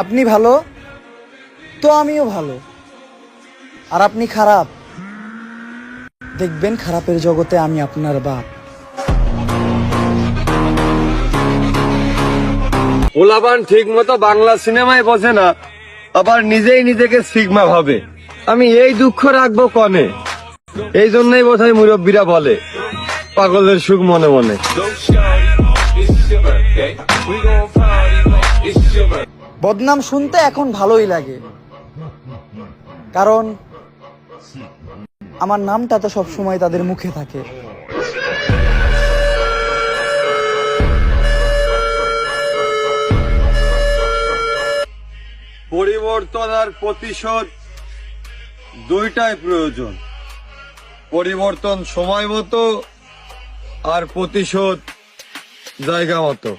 আপনি ভালো তো আমিও ভালো, আর আপনি খারাপ, দেখবেন খারাপের জগতে আমি আপনার বাপ। পোলাপান ঠিক মতো বাংলা সিনেমায় বোঝে না, আবার নিজেই নিজেকে সিগমা ভাবে। আমি এই দুঃখ রাখবো কনে? এই জন্যই বোধহয় মুরব্বীরা বলে পাগলের সুখ মনে মনে। বদনাম শুনতে এখন ভালোই লাগে, কারণ আমার নামটা তো সবসময় তাদের মুখে থাকে। পরিবর্তন আর প্রতিশোধ দুইটাই প্রয়োজন। পরিবর্তন সময় মতো, আর প্রতিশোধ জায়গা মতো।